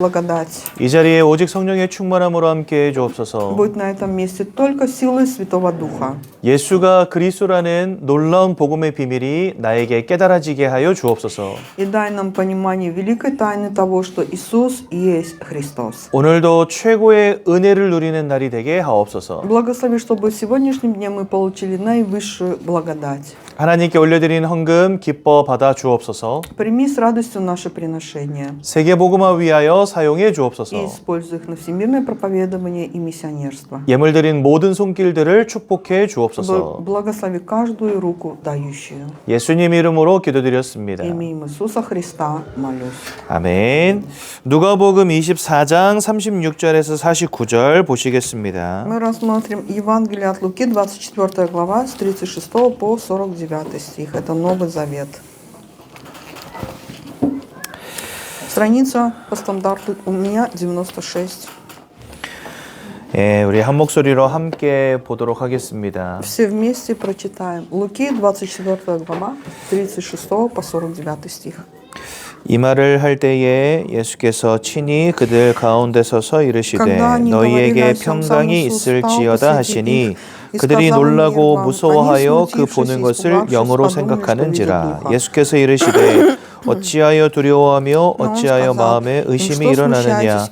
благодать. 이 자리에 오직 성령의 충만함으로 함께해 주옵소서. Будь на этом месте только силой Святого Духа. 예수가 그리스도라는 놀라운 복음의 비밀이 나에게 깨달아지게 하여 주옵소서. И дай нам понимание великой тайны того, что Иисус есть Христос. 오늘도 최고의 은혜를 누리는 날이 되게 하옵소서. Благослови, чтобы в сегодняшнем дне мы получили наивысшую благодать. 하나님께 올려드린 헌금 기뻐 받아 주옵소서. Прими с радостью наше приношение 세계 복음화 위하여 사용해 и 주옵소서. используй их на всемирное проповедование и миссионерство. 예물 드린 모든 손길들을 축복해 주옵소서. Благослови каждую руку дающую. 예수님 이름으로 기도드렸습니다. Именем Иисуса Христа молюсь. 아멘. 누가복음 24장 36절에서 49절 보시겠습니다. Мы рассмотрим Евангелие от Луки, 24 глава, с 36 по 49 стих. Это Новый Завет. Страница по стандарту у меня 96. 예, 우리 한 목소리로 함께 보도록 하겠습니다. Все вместе прочитаем. Луки, 24 глава, 36 по 49 стих. 이 말을 할 때에 예수께서 친히 그들 가운데 서서 이르시되 너희에게 평강이 있을지어다 하시니 그들이 놀라고 무서워하여 그 보는 것을 영으로 생각하는지라. 예수께서 이르시되 어찌하여 두려워하며 어찌하여 마음에 의심이 일어나느냐.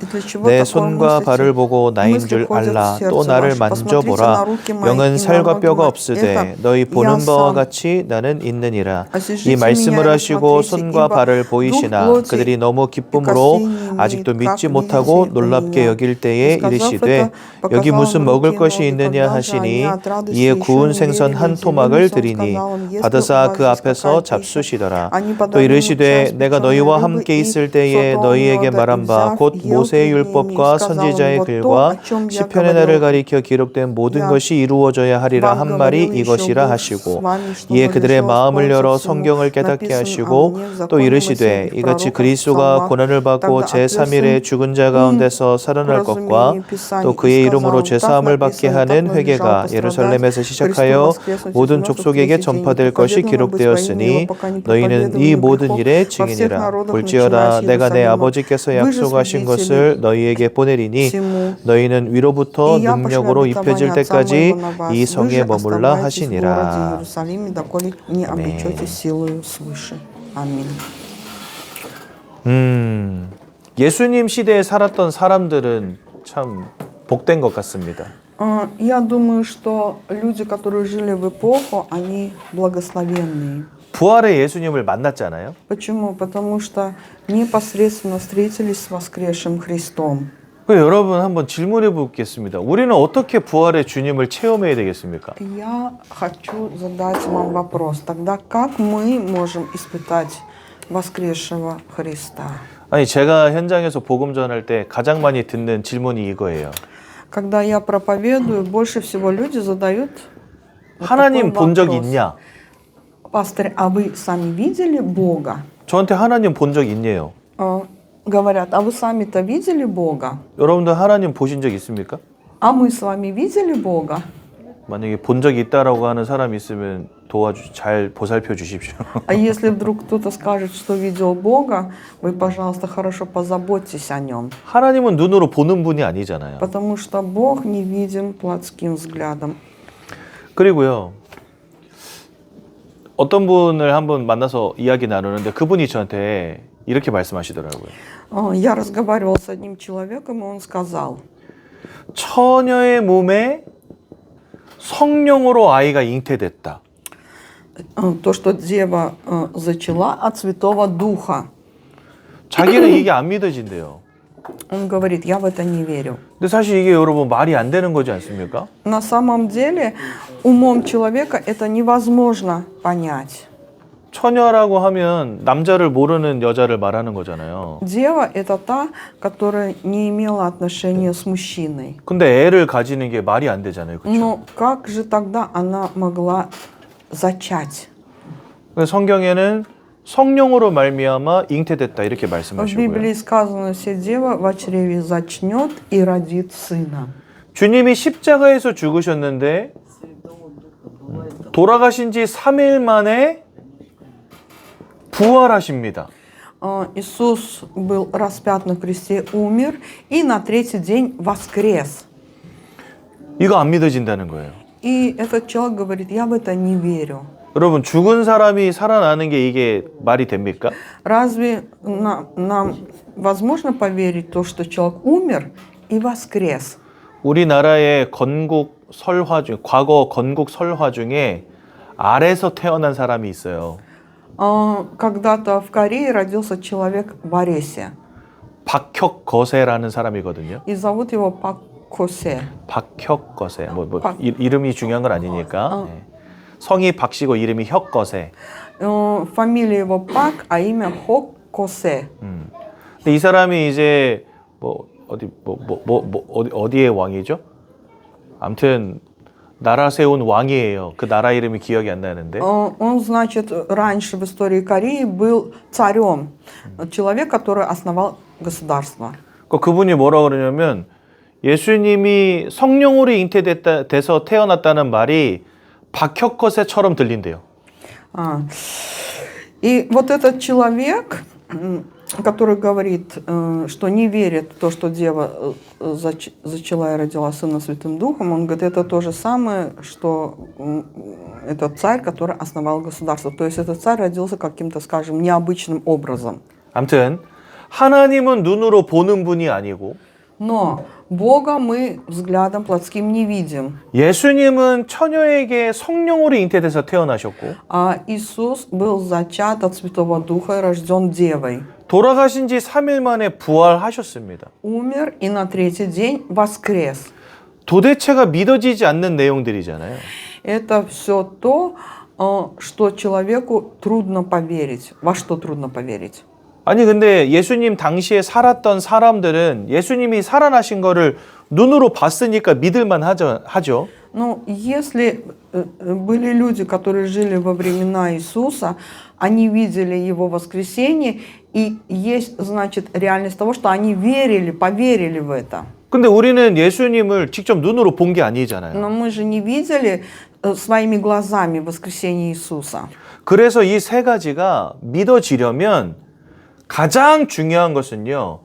내 손과 발을 보고 나인 줄 알라. 또 나를 만져보라. 영은 살과 뼈가 없으되 너희 보는 바와 같이 나는 있느니라. 이 말씀을 하시고 손과 발을 보이시나 그들이 너무 기쁨으로 아직도 믿지 못하고 놀랍게 여길 때에 이르시되 여기 무슨 먹을 것이 있느냐 하시니 이에 구운 생선 한 토막을 드리니 받으사 그 앞에서 잡수시더라. 또 이르시되 내가 너희와 함께 있을 때에 너희에게 말한 바 곧 모세의 율법과 선지자의 글과 시편의 날을 가리켜 기록된 모든 것이 이루어져야 하리라 한 말이 이것이라 하시고 이에 그들의 마음을 열어 성경을 깨닫게 하시고 또 이르시되 이같이 그리스도가 고난을 받고 제3일에 죽은 자 가운데서 살아날 것과 또 그의 이름으로 죄사함을 받게 하는 회개가 예루살렘에서 시작하여 모든 족속에게 전파될 것이 기록되었으니 너희는 이 모든 일의 증인이라. 볼지어다 내가 내 아버지께서 약속하신 것을 너희에게 보내리니 너희는 위로부터 능력으로 입혀질 때까지 이 성에 머물라 하시니라. 예수님 시대에 살았던 사람들은 참 복된 것 같습니다. Я думаю, что люди, которые жили в эпоху, они благословенные. 부활의 예수님을 만났잖아요. Почему? Потому что непосредственно встретились с воскресшим Христом. 여러분 한번 질문해 보겠습니다. 우리는 어떻게 부활의 주님을 체험해야 되겠습니까? Я хочу задать вам вопрос. Тогда как мы можем испытать воскресшего Христа? 아니 제가 현장에서 복음 전할 때 가장 많이 듣는 질문이 이거예요. Когда я проповедую, больше всего люди задают 하나님 본 적 있냐? Пастор, а вы сами видели Бога? 저한테 하나님 본 적 있냐요? Говорят, а вы сами-то видели Бога? 여러분들 하나님 보신 적 있습니까? А мы с вами видели Бога? 만약에 본 적이 있다라고 하는 사람이 있으면 잘 보살펴 주십시오. А если вдруг кто-то скажет, что видел Бога, вы, пожалуйста, хорошо позаботьтесь о нем. 하나님은 눈으로 보는 분이 아니잖아요. Потому что Бог не видим плотским взглядом. 그리고요. 어떤 분을 한번 만나서 이야기 나누는데 그분이 저한테 이렇게 말씀하시더라고요. Я разговаривал с одним человеком, и он сказал, 처녀의 몸에 성령으로 아이가 잉태됐다. то, что дева зачала от Святого Духа. 자기는 이게 안 믿어진대요. Он говорит, я в это не верю. 근데 사실 이게 여러분 말이 안 되는 거지 않습니까? На самом деле, умом человека это невозможно понять. 처녀라고 하면 남자를 모르는 여자를 말하는 거잖아요. Дева – это та, которая не имела отношения с мужчиной. 근데 애를 가지는 게 말이 안 되잖아요. 그렇죠? Но как же тогда она могла зачать? 성경에는 성령으로 말미암아 잉태됐다 이렇게 В 말씀하시고요. Библии сказано, все дева в чреве зачнет и родит сына. 주님이 십자가에서 죽으셨는데 돌아가신 지 3일 만에 부활하십니다. Иисус был распят на кресте, умер и на третий день воскрес. 이거 안 믿어진다는 거예요. И этот человек говорит, я в это не верю. 여러분 죽은 사람이 살아나는 게 이게 말이 됩니까? Разве нам возможно поверить в то, что человек умер и воскрес? 우리나라의 건국 설화 중 과거 건국 설화 중에 알에서 태어난 사람이 있어요. Когда-то в Корее родился человек в Аресе. 박혁거세라는 사람이거든요. И зовут его Пак Косе. 박혁거세. 이름이 중요한 건 아니니까. 네. 성이 박씨고 이름이 혁거세. Фамилия его Пак, а имя Хок Косе. 근데 이 사람이 이제 어디의 왕이죠? 아무튼 나라 세운 왕이에요. 그 나라 이름이 기억이 안 나는데. Он, значит, раньше в истории Кореи был царем. Человек, который основал государство. 그분이 뭐라 그러냐면 예수님이 성령으로 잉태돼서 태어났다는 말이 박혁거세처럼 들린대요. И вот этот человек, который говорит, что не верит в то, что Дева зачала и родила Сына Святым Духом, он говорит, это то же самое, что этот царь, который основал государство. То есть этот царь родился каким-то, скажем, необычным образом. 아무튼 하나님은 눈으로 보는 분이 아니고 Но Бога мы взглядом плотским не видим. 예수님은 처녀에게 성령으로 잉태돼서 태어나셨고 А Иисус был зачат от Святого Духа и рожден Девой. 돌아가신 지 3일 만에 부활하셨습니다. Умер и на третий день воскрес. 도대체가 믿어지지 않는 내용들이잖아요. Это все то, что человеку трудно поверить. Во что трудно поверить? 아니 근데 예수님 당시에 살았던 사람들은 예수님이 살아나신 거를 눈으로 봤으니까 믿을만 하죠. Ну, если были люди, которые жили во времена Иисуса, они видели Его воскресение, и есть, значит, реальность того, что они верили, поверили в это. 근데 우리는 예수님을 직접 눈으로 본 게 아니잖아요. Но мы же не видели своими глазами воскресение Иисуса. 그래서 이 세 가지가 믿어지려면 가장 중요한 것은요.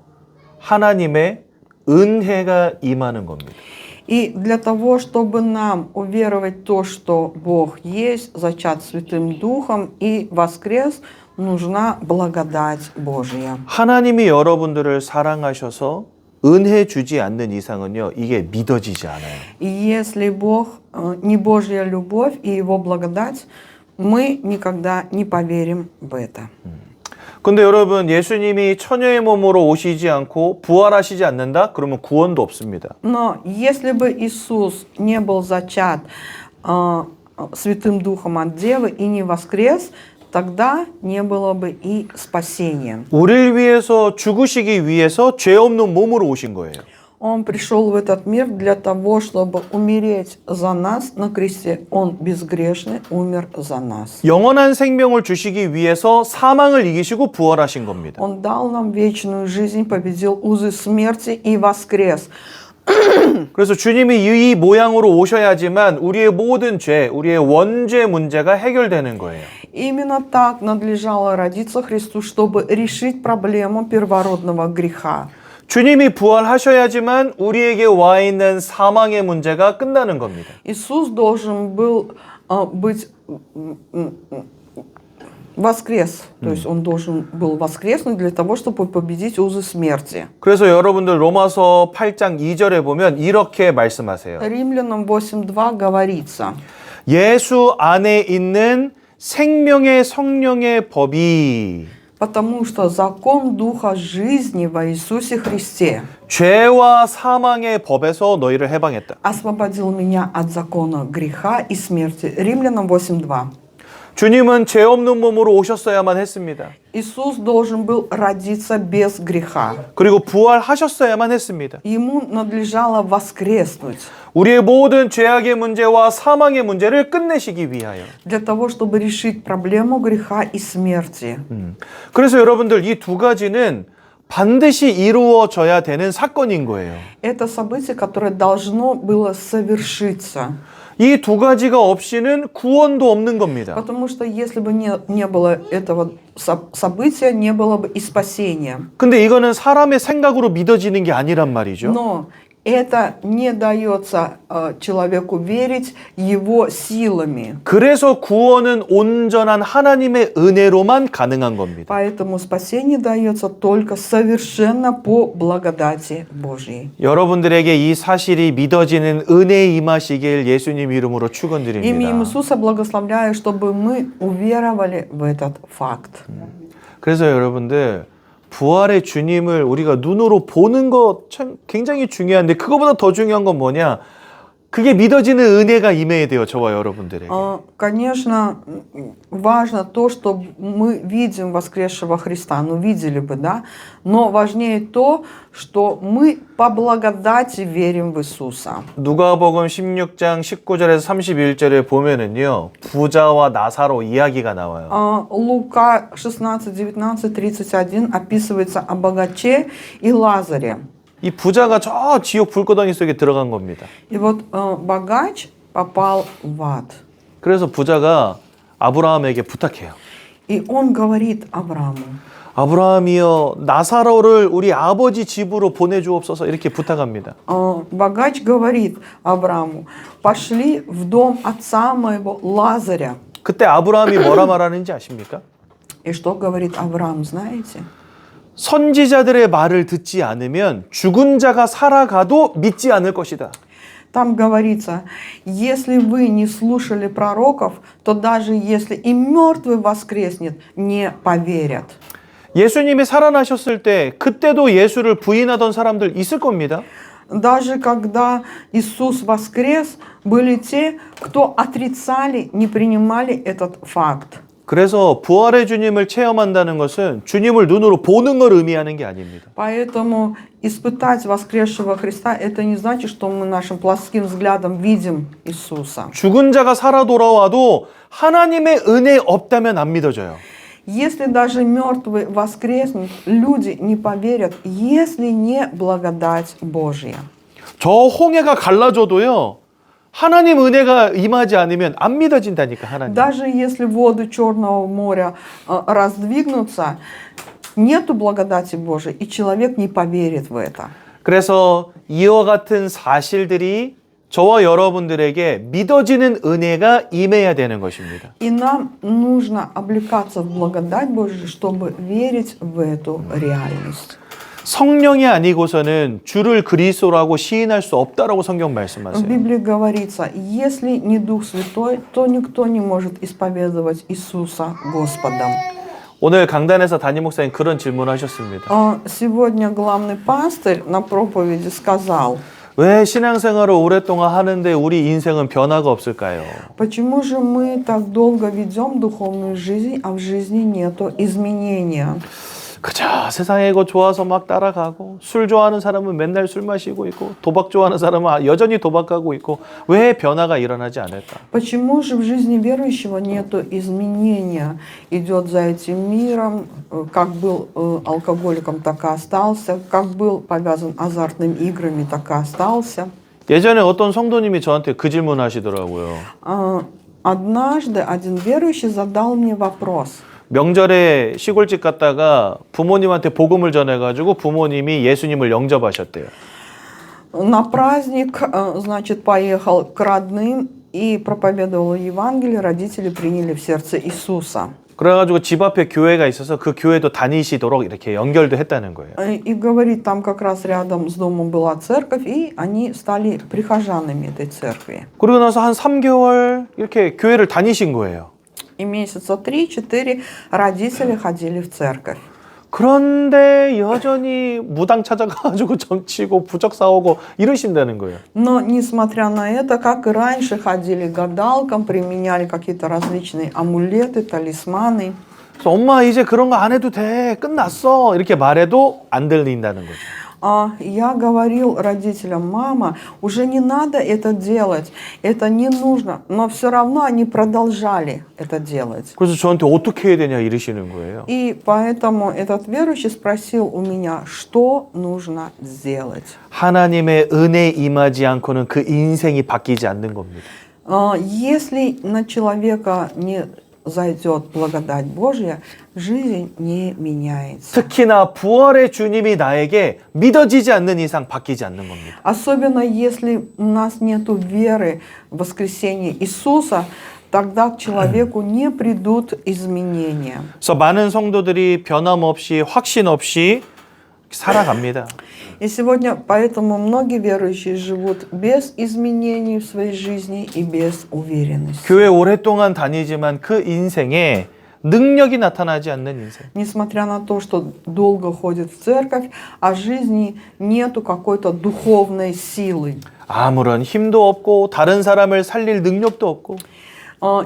하나님의 은혜가 임하는 겁니다. И для того, чтобы нам уверовать в то, что Бог есть, зачат Святым Духом и воскрес, нужна благодать Божья. 하나님이 여러분들을 사랑하셔서 은혜 주지 않는 이상은요. 이게 믿어지지 않아요. И если Бог не Божья любовь и Его благодать, мы никогда не поверим в это. 근데 여러분 예수님이 처녀의 몸으로 오시지 않고 부활하시지 않는다? 그러면 구원도 없습니다. Но если бы Иисус не был зачат Святым Духом от Девы и не воскрес, тогда не было бы и спасения. 우리를 위해서 죽으시기 위해서 죄 없는 몸으로 오신 거예요. Он пришел в этот мир для того, чтобы умереть за нас на кресте. Он безгрешный, умер за нас. 영원한 생명을 주시기 위해서 사망을 이기시고 부활하신 겁니다. Он дал нам вечную жизнь, победил узы смерти и воскрес. 그래서 주님이 이 모양으로 오셔야지만 우리의 모든 죄, 우리의 원죄 문제가 해결되는 거예요. Именно так надлежало родиться Христу, чтобы решить проблему первородного греха. 주님이 부활하셔야지만 우리에게 와 있는 사망의 문제가 끝나는 겁니다. Иисус должен был быть воскрес, то есть он должен был воскреснуть для того, чтобы победить узы смерти. 그래서 여러분들 로마서 8장 2절에 보면 이렇게 말씀하세요. Римлянам 8:2 говорится: 예수 안에 있는 생명의 성령의 법이 потому что закон Духа жизни во Иисусе Христе 죄와 사망의 법에서 너희를 해방했다. освободил меня от закона греха и смерти. Римлянам 8:2. 주님은 죄 없는 몸으로 오셨어야만 했습니다. Иисус должен был родиться без греха. 그리고 부활하셨어야만 했습니다. Ему надлежало воскреснуть 우리의 모든 죄악의 문제와 사망의 문제를 끝내시기 위하여. для того, чтобы решить проблему греха и смерти. 그래서 여러분들 이 두 가지는 반드시 이루어져야 되는 사건인 거예요. Это событие, которое должно было совершиться. 이 두 가지가 없이는 구원도 없는 겁니다. Потому что если бы не было этого события, не было бы и спасения. 근데 이거는 사람의 생각으로 믿어지는 게 아니란 말이죠. Но это не дается человеку верить его силами. 그래서 구원은 온전한 하나님의 은혜로만 가능한 겁니다. Поэтому спасение дается только совершенно по благодати Божьей. 여러분들에게 이 사실이 믿어지는 은혜에 임하시길 예수님 이름으로 Именем 축원드립니다. Иисуса благословляю, чтобы мы уверовали в этот факт. 그래서 여러분들 부활의 주님을 우리가 눈으로 보는 것 참 굉장히 중요한데 그거보다 더 중요한 건 뭐냐? 그게 믿어지는 은혜가 임해야 돼요. 저와 여러분들에게. Конечно, важно то, что мы видим воскресшего Христа, ну видели бы, да, но важнее то, что мы по благодати верим в Иисуса. 누가복음 16장 19절에서 31절에 보면은요. 부자와 나사로 이야기가 나와요. Лука 16, 19, 31 описывается о богаче и Лазаре. 이 부자가 저 지옥 불구덩이 속에 들어간 겁니다. И вот богач попал в ад. 그래서 부자가 아브라함에게 부탁해요. И он говорит Аврааму, 아브라함이여 나사로를 우리 아버지 집으로 보내주옵소서 이렇게 부탁합니다. богач говорит Аврааму, пошли в дом отца моего Лазаря. 그때 아브라함이 뭐라 말하는지 아십니까? И что говорит Авраам, знаете? 선지자들의 말을 듣지 않으면 죽은 자가 살아가도 믿지 않을 것이다. Там говорится, если вы не слушали пророков, то даже если и мертвый воскреснет, не поверят. 예수님이 살아나셨을 때 그때도 예수를 부인하던 사람들 있을 겁니다. Даже когда Иисус воскрес, были те, кто отрицали, не принимали этот факт. 그래서 부활의 주님을 체험한다는 것은 주님을 눈으로 보는 걸 의미하는 게 아닙니다. Поэтому испытать воскресшего Христа, это не значит, что мы нашим плоским взглядом видим Иисуса. 죽은 자가 살아 돌아와도 하나님의 은혜 없다면 안 믿어져요. Если даже мертвый воскреснет, люди не поверят, если не благодать Божья. 저 홍해가 갈라져도요. 하나님 은혜가 임하지 않으면 안 믿어진다니까 하나님. Даже если воды Черного моря раздвигнутся, нету благодати Божией, и человек не поверит в это. 그래서 이와 같은 사실들이 저와 여러분들에게 믿어지는 은혜가 임해야 되는 것입니다. И нам нужно облекаться в благодать Божию, чтобы верить в эту реальность. 성령이 아니고서는 주를 그리스도라고 시인할 수 없다라고 성경 В 말씀하세요. Библии говорится, если не Дух Святой, то никто не может исповедовать Иисуса Господом. 오늘 강단에서 담임 목사님 그런 질문하셨습니다. Сегодня главный пастырь на проповеди сказал, 왜 신앙생활을 오랫동안 하는데 우리 인생은 변화가 없을까요? почему же мы так долго ведем духовную жизнь, а в жизни нету изменения? 그저 세상에 이거 좋아서 막 따라가고 술 좋아하는 사람은 맨날 술 마시고 있고 도박 좋아하는 사람은 여전히 도박하고 있고 왜 변화가 일어나지 않을까? Почему же в жизни верующего нету изменения? Идет за этим миром, как был алкоголиком, так и остался, как был повязан азартными играми, так и остался. 예전에 어떤 성도님이 저한테 그 질문 하시더라고요. Однажды один верующий задал мне вопрос. 명절에 시골집 갔다가 부모님한테 복음을 전해가지고 부모님이 예수님을 영접하셨대요. На праздник, значит, поехал к родным и проповедовал Евангелие, родители приняли в сердце Иисуса. 그래가지고 집 앞에 교회가 있어서 그 교회도 다니시도록 이렇게 연결도 했다는 거예요. И говорит, там как раз рядом с домом была церковь, и они стали прихожанами этой церкви. 그러고 나서 한 3개월 이렇게 교회를 다니신 거예요. И месяца 3-4 родители ходили в церковь. 그런데 여전히 무당 찾아가가지고 정치고 부적 싸우고 이러신다는 거예요. Но, несмотря на это, как и раньше, ходили к гадалкам, применяли какие-то различные амулеты, талисманы. 그래서 엄마 이제 그런 거 안 해도 돼. 끝났어. 이렇게 말해도 안 들린다는 거죠. Я говорил родителям, мама, уже не надо это делать, это не нужно, но все равно они продолжали это делать. 그래서 저한테 어떻게 해야 되냐 이러시는 거예요. И поэтому этот верующий спросил у меня, что нужно сделать. 하나님의 은혜 임하지 않고는 그 인생이 바뀌지 않는 겁니다. Если на человека не зайдет благодать Божья, жизнь не меняется. 특히나 부활의 주님이 나에게 믿어지지 않는 이상 바뀌지 않는 겁니다. Особенно если у нас нет веры в воскресение Иисуса, тогда к человеку не придут изменения. 그래서 많은 성도들이 변함없이 확신 없이 살아갑니다. И сегодня поэтому многие верующие живут без изменений в своей жизни и без уверенности. 교회 오랫동안 다니지만 그 인생에 능력이 나타나지 않는 인생. Несмотря на то, что долго ходит в церковь, а в жизни нету какой-то духовной силы. 아무런 힘도 없고 다른 사람을 살릴 능력도 없고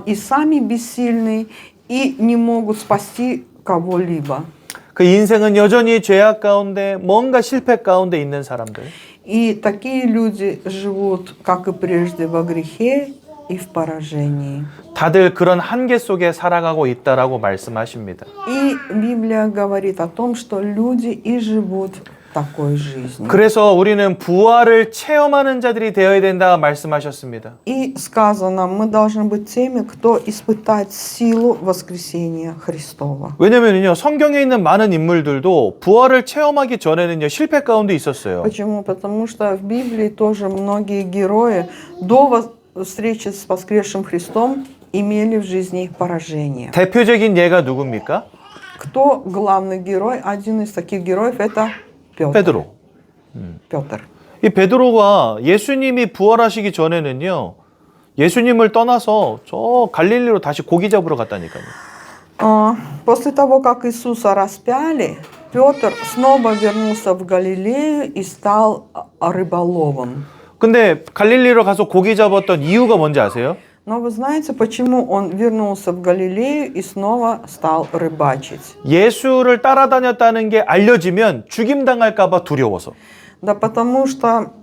И сами бессильны, и не могут спасти кого-либо. 그 인생은 여전히 죄악 가운데 뭔가 실패 가운데 있는 사람들. И такие люди живут, как и прежде, во грехе и в поражении. 다들 그런 한계 속에 살아가고 있다라고 말씀하십니다. И Библия говорит о том, что люди и живут такой жизнью. 그래서 우리는 부활을 체험하는 자들이 되어야 된다 말씀하셨습니다. И сказано, мы должны быть теми, кто испытает силу воскресения Христова. 왜냐면요 성경에 있는 많은 인물들도 부활을 체험하기 전에는요 실패 가운데 있었어요. Почему? Потому что в Библии тоже многие герои до встречи с воскресшим Христом имели в жизни поражение. 대표적인 예가 누굽니까? Кто главный герой? Один из таких героев это Петр. 베드로. Петр. 이 베드로가 예수님이 부활하시기 전에는요 예수님을 떠나서 저 갈릴리로 다시 고기 잡으러 갔다니까요. После того, как Иисуса распяли, Петр снова вернулся в Галилею и стал рыболовом. 근데 갈릴리로 가서 고기 잡았던 이유가 뭔지 아세요? Но вы знаете, почему он вернулся в Галилею и снова стал рыбачить? 예수를 따라다녔다는 게 알려지면 죽임당할까 봐 두려워서. Да потому что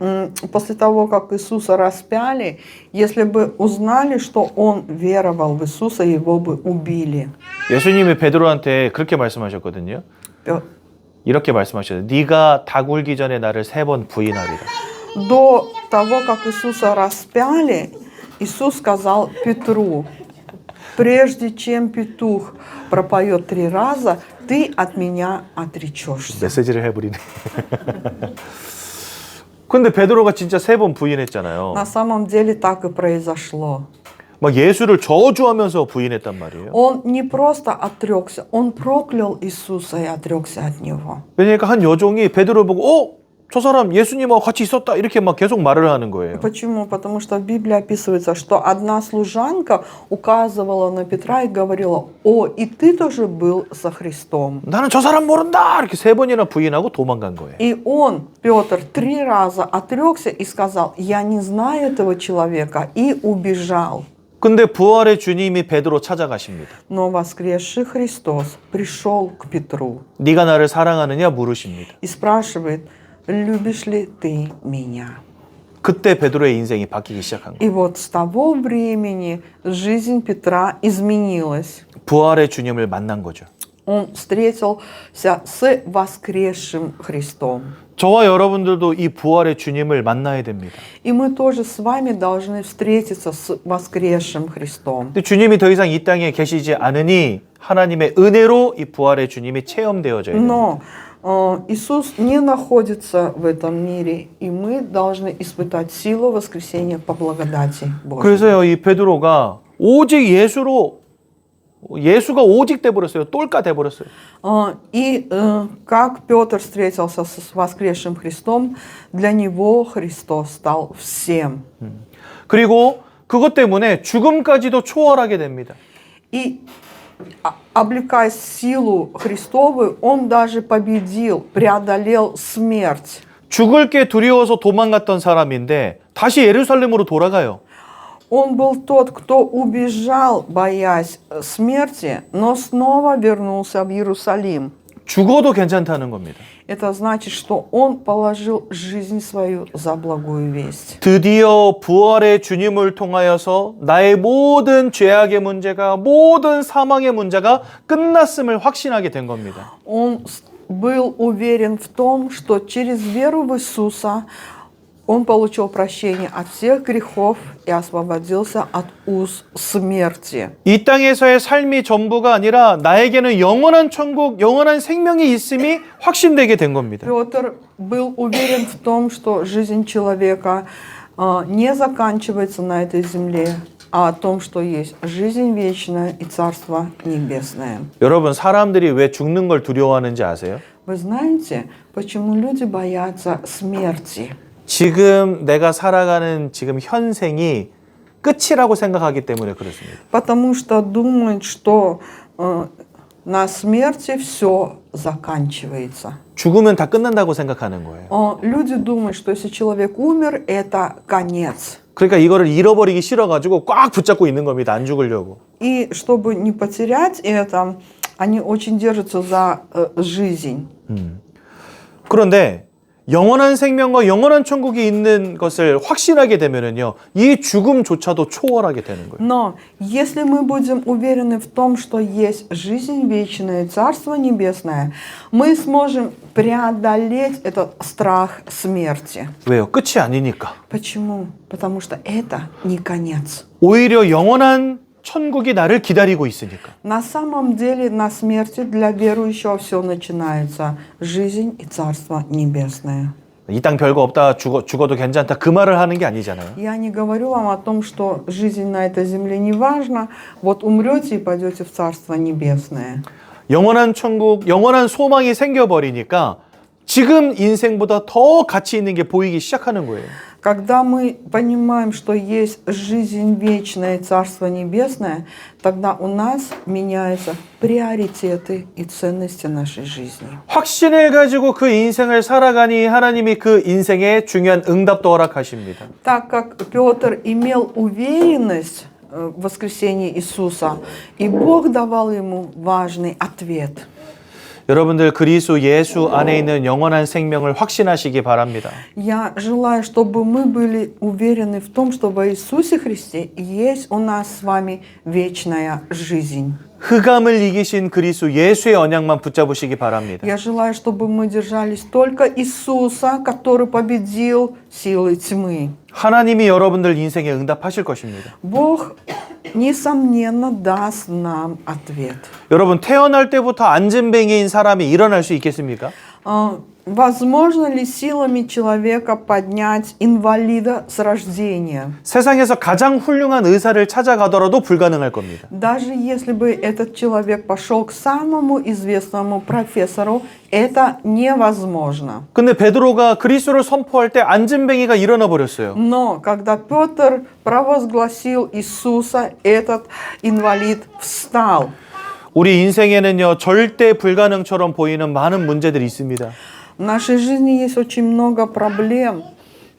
после того, как Иисуса распяли, если бы узнали, что он веровал в Иисуса, его бы убили. 예수님이 베드로한테 그렇게 말씀하셨거든요. 이렇게 말씀하셨어요. 네가 다 굴기 전에 나를 3번 부인하리라. До того, как Иисуса распяли, Иисус сказал Петру: прежде чем петух пропоет 3 раза, ты от меня отречешься. 메시지를 해버리네. 근데 베드로가 진짜 3번 부인했잖아요. На самом деле так и произошло. 막 예수를 저주하면서 부인했단 말이에요. Он не просто отрекся, он проклял Иисуса и отрекся от него. 그러니까 한 여종이 베드로를 보고 저 사람 예수님하고 같이 있었다 이렇게 막 계속 말을 하는 거예요. Почему? Потому что в Библии описывается, что одна служанка указывала на Петра и говорила: «О, и ты тоже был со Христом». 나는 저 사람 모른다 이렇게 3번이나 부인하고 도망간 거예요. И он, Петр, 3 раза отрекся и сказал: «Я не знаю этого человека», и убежал. 근데 부활의 주님이 베드로 찾아가십니다. Но воскресший Христос пришел к Петру 네가 나를 사랑하느냐 물으십니다. и спрашивает: «Любишь ли ты меня?» 그때 베드로의 인생이 바뀌기 시작한 거예요. И вот с того времени жизнь Петра изменилась. 부활의 주님을 만난 거죠. Он встретился с воскресшим Христом. 저와 여러분들도 이 부활의 주님을 만나야 됩니다. И мы тоже с вами должны встретиться с воскресшим Христом. 근데 주님이 더 이상 이 땅에 계시지 않으니 하나님의 은혜로 이 부활의 주님이 체험되어져야 됩니다. Но Иисус не находится в этом мире, и мы должны испытать силу воскресения по благодати Божьей. 그래서요, 이 베드로가 오직 예수가 오직 돼버렸어요. 똘까 돼버렸어요. И как Петр встретился с воскресшим Христом, для него Христос стал всем. 그리고 그것 때문에 죽음까지도 초월하게 됩니다. И облекая силу Христовую, он даже победил, преодолел смерть. 죽을 게 두려워서 도망갔던 사람인데 다시 예루살렘으로 돌아가요. Он был тот, кто убежал, боясь смерти, но снова вернулся в Иерусалим. 죽어도 괜찮다는 겁니다. Это значит, что он положил жизнь свою за благую весть. 드디어 부활의 주님을 통하여서 나의 모든 죄악의 문제가, 모든 사망의 문제가 끝났음을 확신하게 된 겁니다. Он был уверен в том, что через веру в Иисуса Он получил прощение от всех грехов и освободился от уз смерти. 이 땅에서의 삶이 전부가 아니라 나에게는 영원한 천국, 영원한 생명이 있음이 확신되게 된 겁니다. Петр был уверен в том, что жизнь человека не заканчивается на этой земле, а о том, что есть жизнь вечная и Царство Небесное. 여러분, 사람들이 왜 죽는 걸 두려워하는지 아세요? Вы знаете, почему люди боятся смерти? 지금 내가 살아가는 지금 현생이 끝이라고 생각하기 때문에 그렇습니다. Потому что думают, что на смерти все заканчивается. 죽으면 다 끝난다고 생각하는 거예요. Люди думают, что если человек умер, это конец. 그러니까 이거를 잃어버리기 싫어가지고 꽉 붙잡고 있는 겁니다. 안 죽으려고. И чтобы не потерять это, они очень держатся за жизнь. 그런데 영원한 생명과 영원한 천국이 있는 것을 확신하게 되면은요, 이 죽음조차도 초월하게 되는 거예요. Но если мы будем уверены в том, что есть жизнь вечная, Царство Небесное, мы сможем преодолеть этот страх смерти. 왜요? 끝이 아니니까. Почему? Потому что это не конец. 오히려 영원한 천국이 나를 기다리고 있으니까. На самом деле на смерти для верующего все начинается. Жизнь и Царство Небесное. 이 땅 별거 없다, 죽어도 괜찮다, 그 말을 하는 게 아니잖아요. Я не говорю вам о том, что жизнь на этой земле не важна. Вот умрете и пойдете в Царство Небесное. 영원한 천국, 영원한 소망이 생겨버리니까 지금 인생보다 더 가치 있는 게 보이기 시작하는 거예요. Когда мы понимаем, что есть жизнь вечная и Царство Небесное, тогда у нас меняются приоритеты и ценности нашей жизни. 확신을 가지고 그 인생을 살아가니 하나님이 그 인생에 중요한 응답도 허락하십니다. Так как Петр имел уверенность в воскресении Иисуса, и Бог давал ему важный ответ. 여러분들 그리스도 예수 안에 있는 영원한 생명을 확신하시기 바랍니다. Я желаю, чтобы мы были уверены в том, что во Иисусе Христе есть у нас с вами вечная жизнь. 흑암을 이기신 그리스도 예수의 언약만 붙잡으시기 바랍니다. Я желаю, чтобы мы держались только Иисуса, который победил силы тьмы. 하나님이 여러분들 인생에 응답하실 것입니다. Бог, несомненно, даст нам ответ. 여러분 태어날 때부터 안진뱅이인 사람이 일어날 수 있겠습니까? Возможно ли силами человека поднять инвалида с рождения? 세상에서 가장 훌륭한 의사를 찾아가더라도 불가능할 겁니다. Даже если бы этот человек пошел к самому известному профессору, это невозможно. 근데 베드로가 그리스도를 선포할 때 안진뱅이가 일어나 버렸어요. Но когда Петр провозгласил Иисуса, этот инвалид встал. 우리 인생에는요 절대 불가능처럼 보이는 많은 문제들이 있습니다. В нашей жизни есть очень много проблем,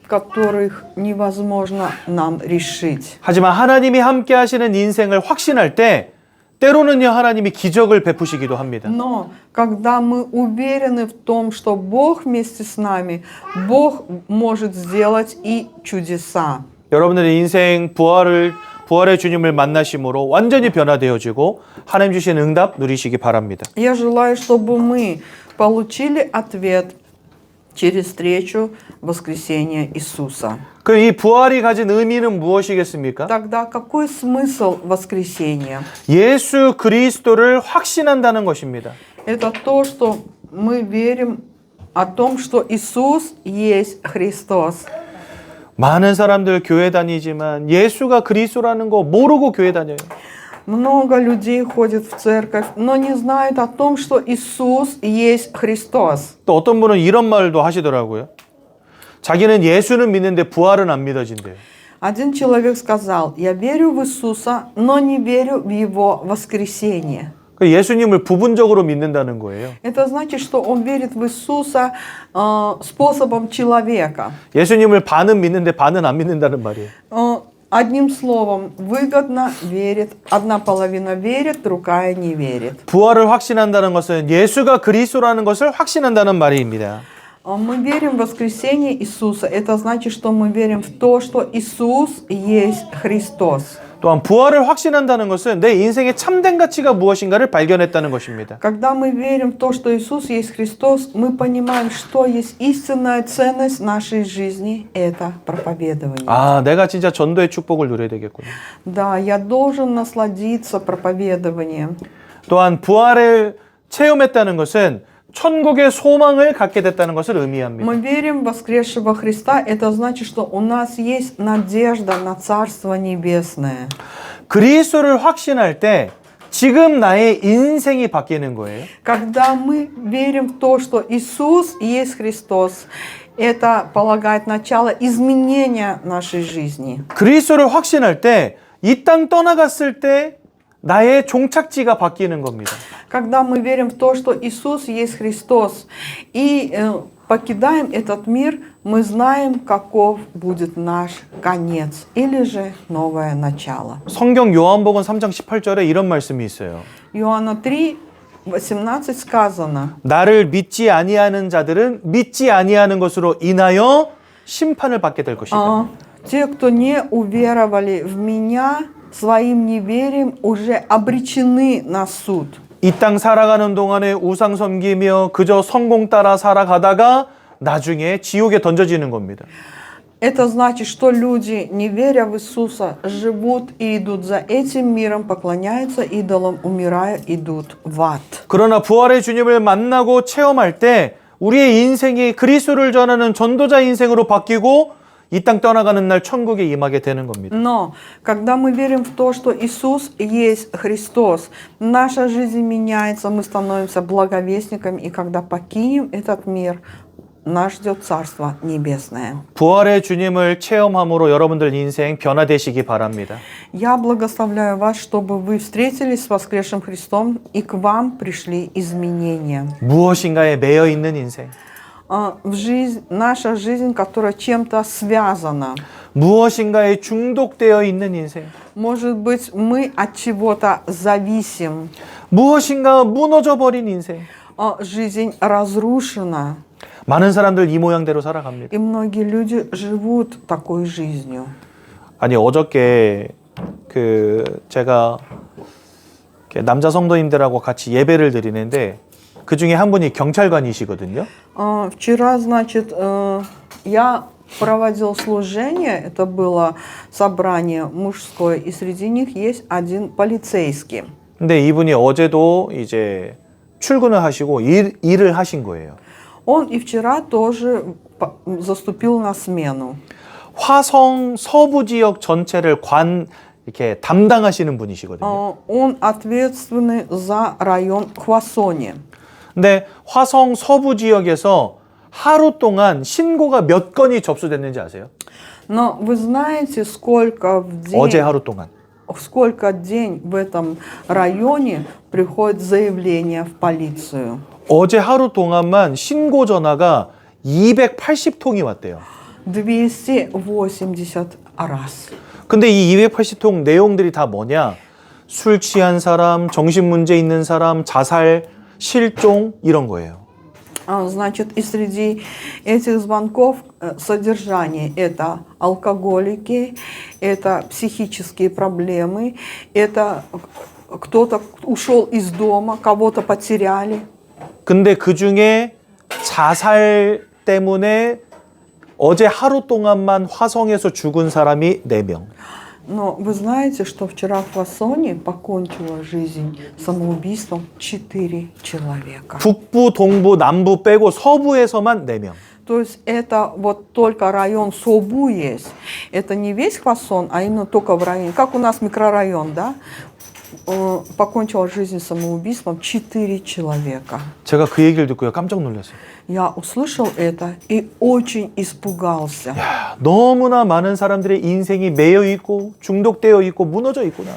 которых невозможно нам решить. 하지만 하나님이 함께 하시는 인생을 확신할 때 때로는요 하나님이 기적을 베푸시기도 합니다. Но когда мы уверены в том, что Бог вместе с нами, Бог может сделать и чудеса. 여러분들의 인생 부활의 주님을 만나심으로 완전히 변화되어지고 하나님 주신 응답 누리시기 바랍니다. Я желаю, чтобы мы получили ответ через встречу воскресения Иисуса. 그럼 이 부활이 가진 의미는 무엇이겠습니까? Тогда какой смысл воскресения? 예수 그리스도를 확신한다는 것입니다. Это то, что мы верим о том, что Иисус есть Христос. 많은 사람들 교회 다니지만 예수가 그리스도라는 거 모르고 교회 다녀요. Много людей ходят в церковь, но не знают о том, что Иисус есть Христос. 또 어떤 분은 이런 말도 하시더라고요. 자기는 예수는 믿는데 부활은 안 믿어진대요. Один человек сказал: «Я верю в Иисуса, но не верю в Его воскресение». 예수님을 부분적으로 믿는다는 거예요. Это значит, что он верит в Иисуса способом человека. 예수님을 반은 믿는데 반은 안 믿는다는 말이에요. Одним словом, выгодно верит, одна половина верит, другая не верит. 부활을 확신한다는 것은 예수가 그리스도라는 것을 확신한다는 말입니다. Мы верим в воскресение Иисуса. Это значит, что мы верим в то, что Иисус есть Христос. 또한 부활을 확신한다는 것은 내 인생의 참된 가치가 무엇인가를 발견했다는 것입니다. Когда мы верим в то, что Иисус есть Христос, мы понимаем, что есть истинная ценность нашей жизни. Это проповедование. 아, 내가 진짜 전도의 축복을 누려야 되겠구나. Да, я должен насладиться проповедованием. 또한 부활을 체험했다는 것은 천국의 소망을 갖게 됐다는 것을 의미합니다. Мы верим в воскресшего Христа. Это значит, что у нас есть надежда на Царство Небесное. 그리스도를 확신할 때 지금 나의 인생이 바뀌는 거예요. Когда мы верим в то, что Иисус есть Христос, это полагает начало изменения нашей жизни. 그리스도를 확신할 때 이 땅 떠나갔을 때 나의 종착지가 바뀌는 겁니다. Когда мы верим в то, что Иисус есть Христос, и покидаем этот мир, мы знаем, каков будет наш конец, или же новое начало. 성경 요한복음 3장 18절에 이런 말씀이 있어요. Иоанна 3, 18 сказано: 나를 믿지 아니하는 자들은 믿지 아니하는 것으로 인하여 심판을 받게 될 것이다. Те, кто не уверовали в Меня, своим неверием уже обречены на суд. 이 땅 살아가는 동안에 우상 섬기며 그저 성공 따라 살아가다가 나중에 지옥에 던져지는 겁니다. Это значит, что люди, не веря в Иисуса, живут и идут за этим миром, поклоняются идолам, умирая, идут в ад. 그러나 부활의 주님을 만나고 체험할 때 우리의 인생이 그리스도를 전하는 전도자 인생으로 바뀌고 이 땅 떠나가는 날 천국에 임하게 되는 겁니다. Но когда мы верим в то, что Иисус есть Христос, наша жизнь меняется, мы становимся благовестниками, и когда покинем этот мир, нас ждет Царство Небесное. 부활의 주님을 체험함으로 여러분들 인생 변화되시기 바랍니다. Я благословляю вас, чтобы вы встретились с воскресшим Христом, и к вам пришли изменения. 무엇인가에 매여 있는 인생. Наша жизнь, которая чем-то связана. 무엇인가에 중독되어 있는 인생. Может быть, мы от чего-то зависим. 무엇인가 무너져 버린 인생. Жизнь разрушена. 많은 사람들 이 모양대로 살아갑니다. И многие люди живут такой жизнью. 아니 어저께 제가 남자 성도님들하고 같이 예배를 드리는데 그 중에 한 분이 경찰관이시거든요. Вчера, значит, я проводил служение, это было собрание мужское, и среди них есть один полицейский. 근데 이분이 어제도 이제 출근을 하시고 일을 하신 거예요. Он и вчера тоже заступил на смену. 화성 서부 지역 전체를 이렇게 담당하시는 분이시거든요. Он ответственный за район Хвасони. 근데 화성 서부 지역에서 하루 동안 신고가 몇 건이 접수됐는지 아세요? Но вы знаете, сколько в день, 어제 하루 동안. сколько день в этом районе приходит заявление в полицию? 어제 하루 동안만 신고 전화가 280통이 왔대요. 280 раз. 근데 이 280통 내용들이 다 뭐냐? 술 취한 사람, 정신 문제 있는 사람, 자살, 실종 이런 거예요. Значит, и среди этих звонков содержание – это алкоголики, это психические проблемы, это кто-то ушел из дома, кого-то потеряли. 근데 그 중에 자살 때문에 어제 하루 동안만 화성에서 죽은 사람이 4명. Но вы знаете, что вчера в Хвасоне покончила жизнь самоубийством 4 человека. 북부, 동부, 남부 빼고 서부에서만 4명. То есть это вот только район Собу есть. Это не весь Хвасон, а именно только в районе. Как у нас микрорайон, да? Покончила жизнь самоубийством 4 человека. 제가 그 얘기를 듣고요. 깜짝 놀랐어요. Я услышал это и очень испугался. 야, 너무나 많은 사람들의 인생이 매여 있고 중독되어 있고 무너져 있구나.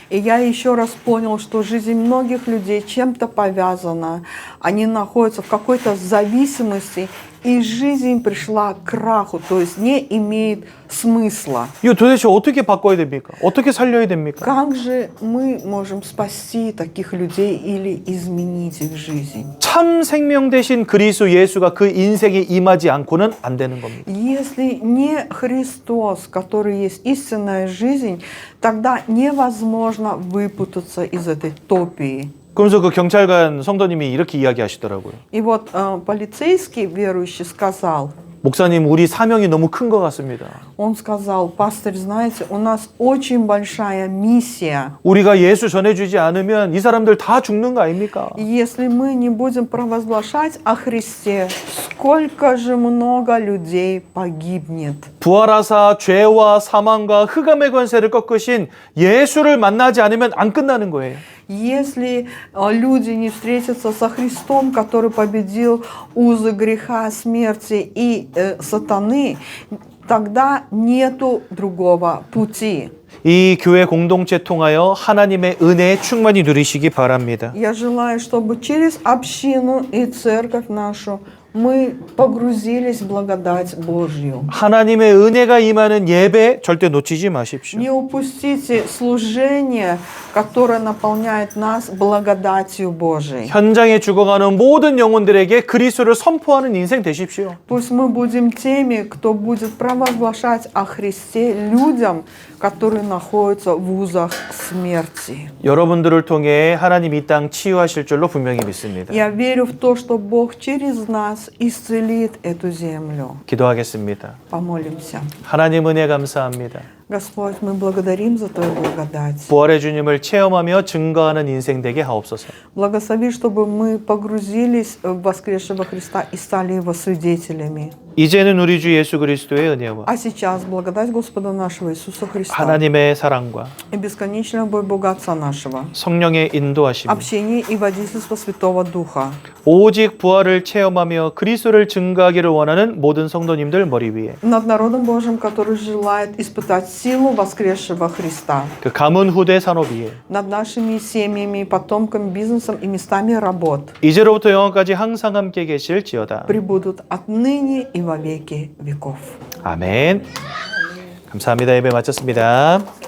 И я еще раз понял, что жизнь многих людей чем-то повязана. Они находятся в какой-то зависимости и жизнь пришла к краху, то есть не имеет смысла. 이거 도대체 어떻게 바꿔야 됩니까? 어떻게 살려야 됩니까? Как же мы можем спасти таких людей или изменить их жизнь? 참 생명 되신 그리스도 예수가 그 인생에 임하지 않고는 안 되는 겁니다. Если не Христос, который есть истинная жизнь, тогда невозможно выпутаться из этой топии. 그러면서 그 경찰관 성도님이 이렇게 이야기하시더라고요. И вот полицейский верующий сказал, 목사님, 우리 사명이 너무 큰 것 같습니다. он сказал, пастор, знаете, у нас очень большая миссия. 우리가 예수 전해주지 않으면 이 사람들 다 죽는 거 아닙니까? И если мы не будем провозглашать о Христе, сколько же много людей погибнет. 부활하사 죄와 사망과 흑암의 권세를 꺾으신 예수를 만나지 않으면 안 끝나는 거예요. Если люди не встретятся со Христом, который победил узы греха, смерти и сатаны, тогда нету другого пути. 이 교회 공동체 통하여 하나님의 은혜에 충만히 누리시기 바랍니다. Я желаю, чтобы через общину и церковь нашу мы погрузились в благодать Божью. 하나님의 은혜가 임하는 예배 절대 놓치지 마십시오. Не упустите служение, которое наполняет нас благодатью Божией. 현장에 죽어가는 모든 영혼들에게 그리스도를 선포하는 인생 되십시오. Пусть мы будем теми, кто будет провозглашать о Христе людям, которые находятся в узах смерти. 여러분들을 통해 하나님 이 땅 치유하실 줄로 분명히 믿습니다. Я верю в то, что Бог через нас исцелит эту землю. 기도하겠습니다. Помолимся. 하나님 은혜 감사합니다. Господь, мы благодарим за Твою благодать. 부활의 주님을 체험하며 증거하는 인생 되게 하옵소서. Благослови, чтобы мы погрузились в воскресшего Христа и стали Его свидетелями. 이제는 우리 주 예수 그리스도의 은혜와 А сейчас благодать Господа нашего Иисуса Христа 하나님의 사랑과 и бесконечная любовь Бога Отца нашего, 성령의 인도하심이 общение и водительство Святого Духа, 오직 부활을 체험하며 그리스도를 증거하기를 원하는 모든 성도님들 머리 위에 над народом Божьим, который желает испытать силу воскресшего Христа, 그 가문 후대 산업 위에 над нашими семьями, потомками, бизнесом и местами работ, 이제로부터 영원까지 항상 함께 계실지어다. пребудут отныне и во веки веков. 아멘. 감사합니다. 예배 마쳤습니다.